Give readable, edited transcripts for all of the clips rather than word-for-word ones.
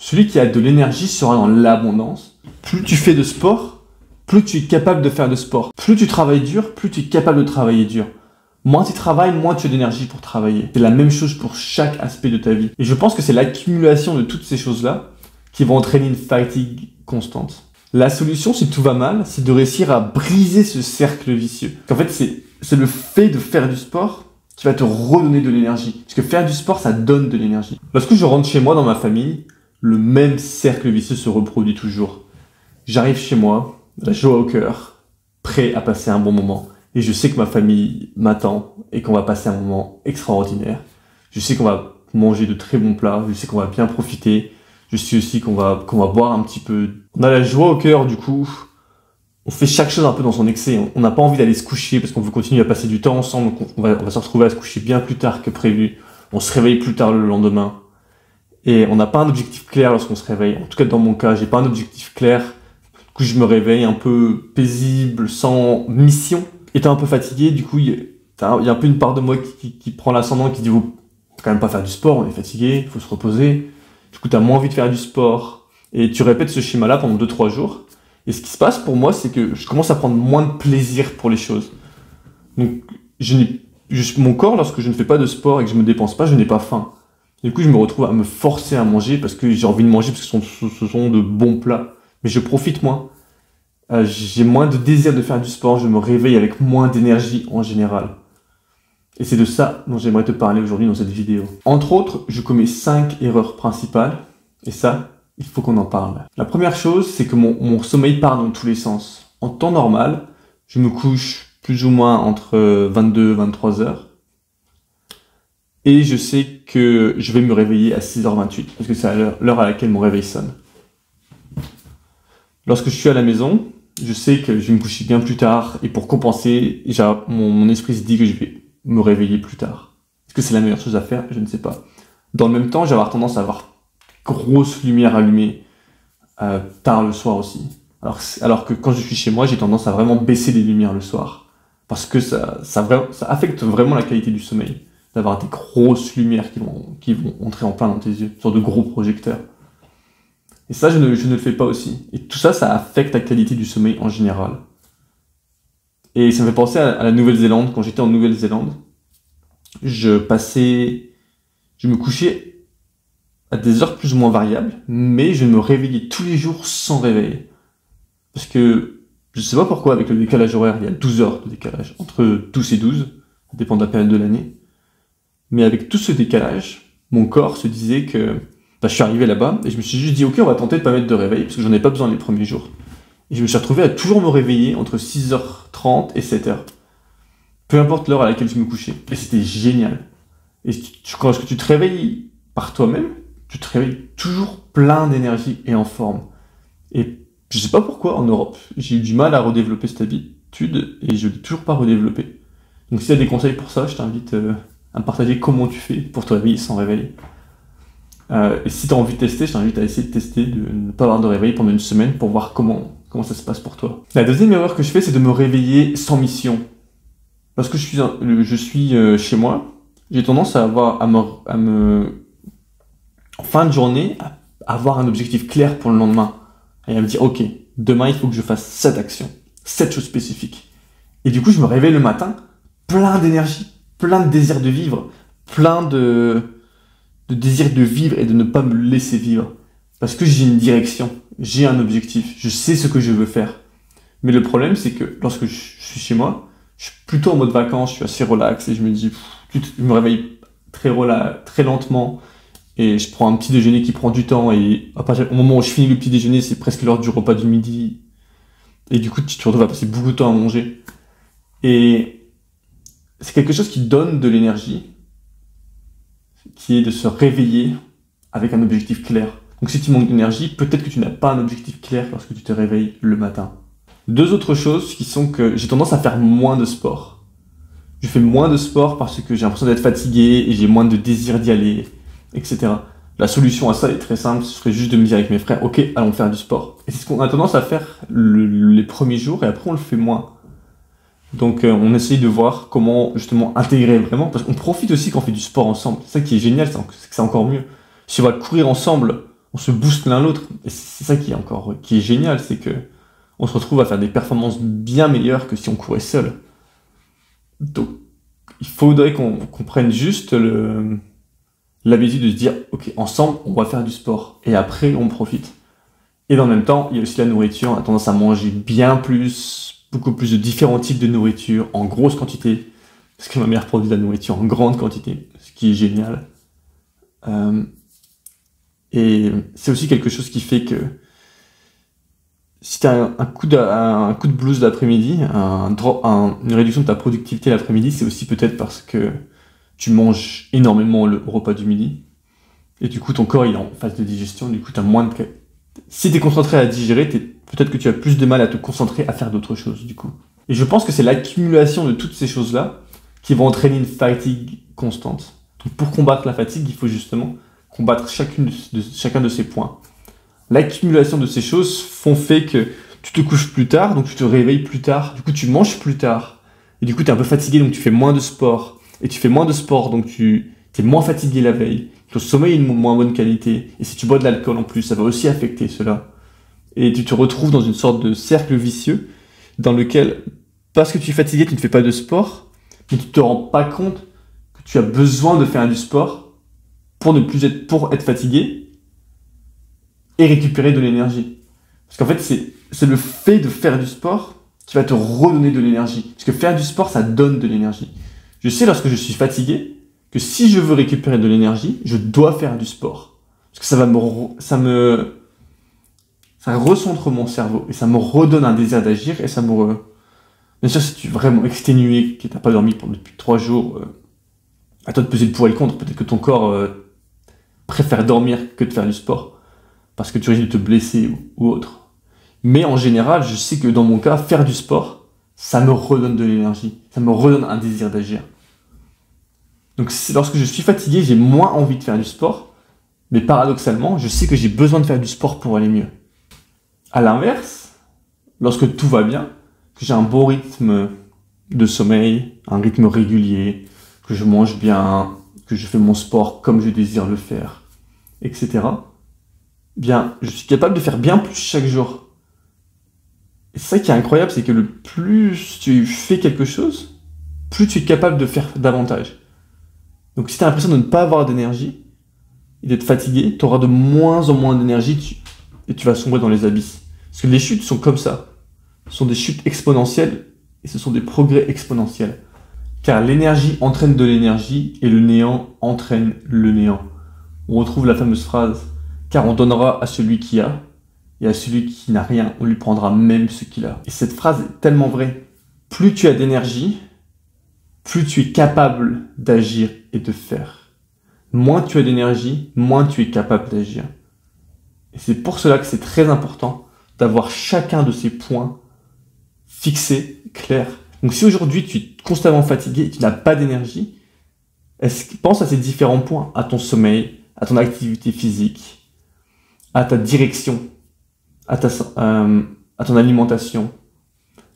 Celui qui a de l'énergie sera dans l'abondance. Plus tu fais de sport, plus tu es capable de faire de sport. Plus tu travailles dur, plus tu es capable de travailler dur. Moins tu travailles, moins tu as d'énergie pour travailler. C'est la même chose pour chaque aspect de ta vie. Et je pense que c'est l'accumulation de toutes ces choses-là qui vont entraîner une fatigue constante. La solution, si tout va mal, c'est de réussir à briser ce cercle vicieux. En fait, c'est le fait de faire du sport qui va te redonner de l'énergie. Parce que faire du sport, ça donne de l'énergie. Lorsque je rentre chez moi, dans ma famille, le même cercle vicieux se reproduit toujours. J'arrive chez moi, la joie au cœur, prêt à passer un bon moment. Et je sais que ma famille m'attend et qu'on va passer un moment extraordinaire. Je sais qu'on va manger de très bons plats, je sais qu'on va bien profiter. Je sais aussi qu'on va boire un petit peu. On a la joie au cœur, du coup. On fait chaque chose un peu dans son excès. On n'a pas envie d'aller se coucher parce qu'on veut continuer à passer du temps ensemble. Donc on va se retrouver à se coucher bien plus tard que prévu. On se réveille plus tard le lendemain. Et on n'a pas un objectif clair lorsqu'on se réveille. En tout cas, dans mon cas, j'ai pas un objectif clair. Du coup, je me réveille un peu paisible, sans mission. Étant un peu fatigué, du coup, il y a un peu une part de moi qui prend l'ascendant, qui dit, faut quand même pas faire du sport, on est fatigué, il faut se reposer. Du coup, tu as moins envie de faire du sport. Et tu répètes ce schéma-là pendant 2-3 jours. Et ce qui se passe pour moi, c'est que je commence à prendre moins de plaisir pour les choses. Donc, mon corps, lorsque je ne fais pas de sport et que je me dépense pas, je n'ai pas faim. Du coup, je me retrouve à me forcer à manger parce que j'ai envie de manger parce que ce sont de bons plats. Mais je profite moins. J'ai moins de désir de faire du sport. Je me réveille avec moins d'énergie en général. Et c'est de ça dont j'aimerais te parler aujourd'hui dans cette vidéo. Entre autres, je commets 5 erreurs principales. Et ça, il faut qu'on en parle. La première chose, c'est que mon sommeil part dans tous les sens. En temps normal, je me couche plus ou moins entre 22 et 23 heures. Et je sais que je vais me réveiller à 6h28, parce que c'est l'heure à laquelle mon réveil sonne. Lorsque je suis à la maison, je sais que je vais me coucher bien plus tard, et pour compenser, mon esprit se dit que je vais me réveiller plus tard. Est-ce que c'est la meilleure chose à faire? Je ne sais pas. Dans le même temps, j'ai tendance à avoir grosse lumière allumée tard le soir aussi. Alors que quand je suis chez moi, j'ai tendance à vraiment baisser les lumières le soir. Parce que ça affecte vraiment la qualité du sommeil. D'avoir des grosses lumières qui vont entrer en plein dans tes yeux, sur de gros projecteurs. Et ça, je ne le fais pas aussi. Et tout ça, ça affecte la qualité du sommeil en général. Et ça me fait penser à la Nouvelle-Zélande. Quand j'étais en Nouvelle-Zélande, je me couchais à des heures plus ou moins variables, mais je me réveillais tous les jours sans réveil. Parce que, je sais pas pourquoi, avec le décalage horaire, il y a 12 heures de décalage, entre 12 et 12, ça dépend de la période de l'année. Mais avec tout ce décalage, mon corps se disait que je suis arrivé là-bas et je me suis juste dit ok, on va tenter de pas mettre de réveil parce que j'en ai pas besoin les premiers jours. Et je me suis retrouvé à toujours me réveiller entre 6h30 et 7h. Peu importe l'heure à laquelle je me couchais. Et c'était génial. Et lorsque tu te réveilles par toi-même, tu te réveilles toujours plein d'énergie et en forme. Et je sais pas pourquoi en Europe, j'ai eu du mal à redévelopper cette habitude et je l'ai toujours pas redéveloppée. Donc s'il y a des conseils pour ça, je t'invite à me partager comment tu fais pour te réveiller sans réveil. Et si tu as envie de tester, je t'invite à essayer de tester, de ne pas avoir de réveil pendant une semaine pour voir comment ça se passe pour toi. La deuxième erreur que je fais, c'est de me réveiller sans mission. Lorsque je suis chez moi, j'ai tendance en fin de journée, à avoir un objectif clair pour le lendemain. Et à me dire, ok, demain, il faut que je fasse cette action, cette chose spécifique. Et du coup, je me réveille le matin, plein d'énergie, plein de désir de vivre, plein de désir de vivre et de ne pas me laisser vivre. Parce que j'ai une direction, j'ai un objectif, je sais ce que je veux faire. Mais le problème, c'est que lorsque je suis chez moi, je suis plutôt en mode vacances, je suis assez relax et je me dis, je me réveille très lentement et je prends un petit déjeuner qui prend du temps et au moment où je finis le petit déjeuner, c'est presque l'heure du repas du midi. Et du coup, tu te retrouves à passer beaucoup de temps à manger. Et c'est quelque chose qui donne de l'énergie, qui est de se réveiller avec un objectif clair. Donc si tu manques d'énergie, peut-être que tu n'as pas un objectif clair lorsque tu te réveilles le matin. Deux autres choses qui sont que j'ai tendance à faire moins de sport. Je fais moins de sport parce que j'ai l'impression d'être fatigué et j'ai moins de désir d'y aller, etc. La solution à ça est très simple, ce serait juste de me dire avec mes frères, ok, allons faire du sport. Et c'est ce qu'on a tendance à faire les premiers jours et après on le fait moins. Donc on essaye de voir comment justement intégrer vraiment, parce qu'on profite aussi quand on fait du sport ensemble. C'est ça qui est génial, c'est que c'est encore mieux. Si on va courir ensemble, on se booste l'un l'autre. Et c'est ça qui est génial, c'est que on se retrouve à faire des performances bien meilleures que si on courait seul. Donc, il faudrait qu'on prenne juste l'habitude de se dire, ok, ensemble, on va faire du sport. Et après, on profite. Et dans le même temps, il y a aussi la nourriture. On a tendance à manger beaucoup plus de différents types de nourriture, en grosse quantité. Parce que ma mère produit de la nourriture en grande quantité, ce qui est génial. Et c'est aussi quelque chose qui fait que si tu as un coup de blues l'après-midi, une réduction de ta productivité l'après-midi, c'est aussi peut-être parce que tu manges énormément le repas du midi. Et du coup, ton corps il est en phase de digestion, du coup, tu as moins de... Si tu es concentré à digérer, peut-être que tu as plus de mal à te concentrer à faire d'autres choses, du coup. Et je pense que c'est l'accumulation de toutes ces choses-là qui vont entraîner une fatigue constante. Donc pour combattre la fatigue, il faut justement combattre chacun de ces points. L'accumulation de ces choses fait que tu te couches plus tard, donc tu te réveilles plus tard, du coup tu manges plus tard, et du coup tu es un peu fatigué, donc tu fais moins de sport, et tu fais moins de sport, donc tu es moins fatigué la veille, ton sommeil est de moins bonne qualité, et si tu bois de l'alcool en plus, ça va aussi affecter cela. Et tu te retrouves dans une sorte de cercle vicieux, dans lequel, parce que tu es fatigué, tu ne fais pas de sport, mais tu te rends pas compte que tu as besoin de faire du sport pour être fatigué, et récupérer de l'énergie. Parce qu'en fait, c'est le fait de faire du sport qui va te redonner de l'énergie. Parce que faire du sport, ça donne de l'énergie. Je sais, lorsque je suis fatigué, que si je veux récupérer de l'énergie, je dois faire du sport. Parce que ça recentre mon cerveau et ça me redonne un désir d'agir et Bien sûr, si tu es vraiment exténué, que tu n'as pas dormi depuis 3 jours, à toi de peser le pour et le contre. Peut-être que ton corps préfère dormir que de faire du sport. Parce que tu risques de te blesser ou autre. Mais en général, je sais que dans mon cas, faire du sport, ça me redonne de l'énergie, ça me redonne un désir d'agir. Donc lorsque je suis fatigué, j'ai moins envie de faire du sport, mais paradoxalement, je sais que j'ai besoin de faire du sport pour aller mieux. À l'inverse, lorsque tout va bien, que j'ai un bon rythme de sommeil, un rythme régulier, que je mange bien, que je fais mon sport comme je désire le faire, etc., bien, je suis capable de faire bien plus chaque jour. Et c'est ça qui est incroyable, c'est que le plus tu fais quelque chose, plus tu es capable de faire davantage. Donc si tu as l'impression de ne pas avoir d'énergie, et d'être fatigué, tu auras de moins en moins d'énergie et tu vas sombrer dans les abysses. Parce que les chutes sont comme ça. Ce sont des chutes exponentielles et ce sont des progrès exponentiels. Car l'énergie entraîne de l'énergie et le néant entraîne le néant. On retrouve la fameuse phrase « Car on donnera à celui qui a, et à celui qui n'a rien, on lui prendra même ce qu'il a. » Et cette phrase est tellement vraie. Plus tu as d'énergie, plus tu es capable d'agir et de faire. Moins tu as d'énergie, moins tu es capable d'agir. Et c'est pour cela que c'est très important d'avoir chacun de ces points fixés, clairs. Donc si aujourd'hui tu es constamment fatigué et tu n'as pas d'énergie, pense à ces différents points, à ton sommeil, à ton activité physique, à ta direction, à ton alimentation.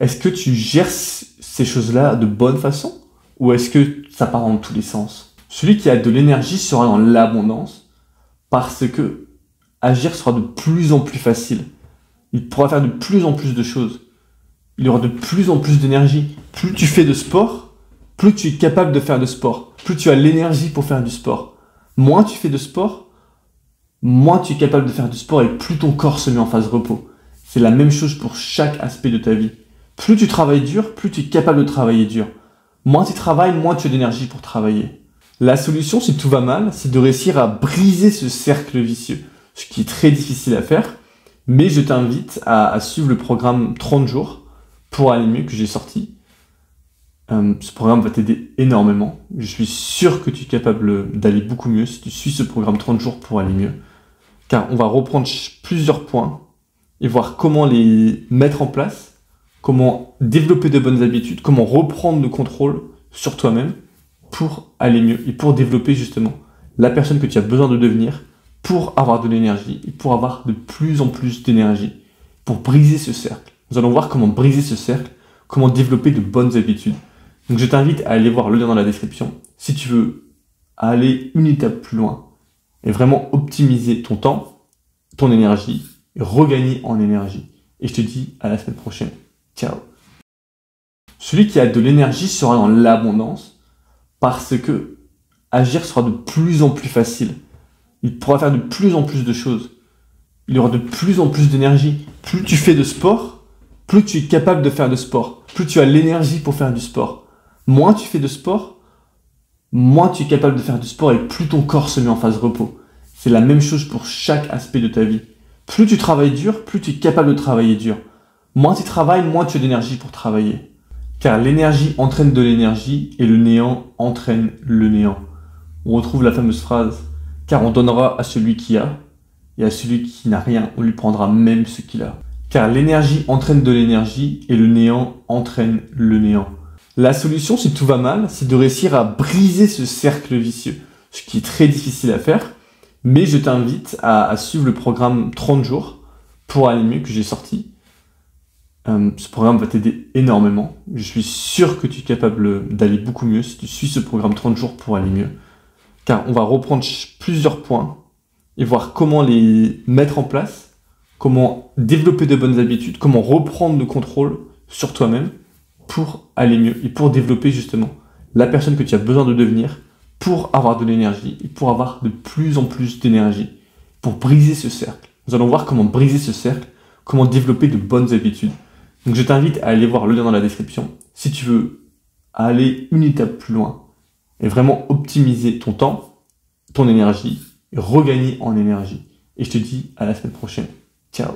Est-ce que tu gères ces choses-là de bonne façon ou est-ce que ça part dans tous les sens? Celui qui a de l'énergie sera dans l'abondance parce que agir sera de plus en plus facile. Il pourra faire de plus en plus de choses. Il aura de plus en plus d'énergie. Plus tu fais de sport, plus tu es capable de faire de sport. Plus tu as l'énergie pour faire du sport. Moins tu fais de sport, moins tu es capable de faire du sport et plus ton corps se met en phase repos. C'est la même chose pour chaque aspect de ta vie. Plus tu travailles dur, plus tu es capable de travailler dur. Moins tu travailles, moins tu as d'énergie pour travailler. La solution, si tout va mal, c'est de réussir à briser ce cercle vicieux. Ce qui est très difficile à faire, mais je t'invite à suivre le programme 30 jours pour aller mieux que j'ai sorti. Ce programme va t'aider énormément. Je suis sûr que tu es capable d'aller beaucoup mieux si tu suis ce programme 30 jours pour aller mieux. Car on va reprendre plusieurs points et voir comment les mettre en place, comment développer de bonnes habitudes, comment reprendre le contrôle sur toi-même pour aller mieux et pour développer justement la personne que tu as besoin de devenir pour avoir de l'énergie et pour avoir de plus en plus d'énergie, pour briser ce cercle. Nous allons voir comment briser ce cercle, comment développer de bonnes habitudes. Donc je t'invite à aller voir le lien dans la description si tu veux aller une étape plus loin et vraiment optimiser ton temps ton énergie et regagner en énergie. Et je te dis à la semaine prochaine. Ciao. Celui qui a de l'énergie sera dans l'abondance parce que agir sera de plus en plus facile. Il pourra faire de plus en plus de choses. Il aura de plus en plus d'énergie. Plus tu fais de sport, plus tu es capable de faire de sport. Plus tu as l'énergie pour faire du sport. Moins tu fais de sport, moins tu es capable de faire du sport et plus ton corps se met en phase repos. C'est la même chose pour chaque aspect de ta vie. Plus tu travailles dur, plus tu es capable de travailler dur. Moins tu travailles, moins tu as d'énergie pour travailler. Car l'énergie entraîne de l'énergie et le néant entraîne le néant. On retrouve la fameuse phrase « Car on donnera à celui qui a, et à celui qui n'a rien, on lui prendra même ce qu'il a. » Car l'énergie entraîne de l'énergie et le néant entraîne le néant. La solution, si tout va mal, c'est de réussir à briser ce cercle vicieux, ce qui est très difficile à faire, mais je t'invite à suivre le programme 30 jours pour aller mieux que j'ai sorti. Ce programme va t'aider énormément. Je suis sûr que tu es capable d'aller beaucoup mieux si tu suis ce programme 30 jours pour aller mieux. Car on va reprendre plusieurs points et voir comment les mettre en place, comment développer de bonnes habitudes, comment reprendre le contrôle sur toi-même pour aller mieux et pour développer justement la personne que tu as besoin de devenir pour avoir de l'énergie et pour avoir de plus en plus d'énergie, pour briser ce cercle. Nous allons voir comment briser ce cercle, comment développer de bonnes habitudes. Donc je t'invite à aller voir le lien dans la description si tu veux aller une étape plus loin et vraiment optimiser ton temps, ton énergie et regagner en énergie. Et je te dis à la semaine prochaine. Ciao.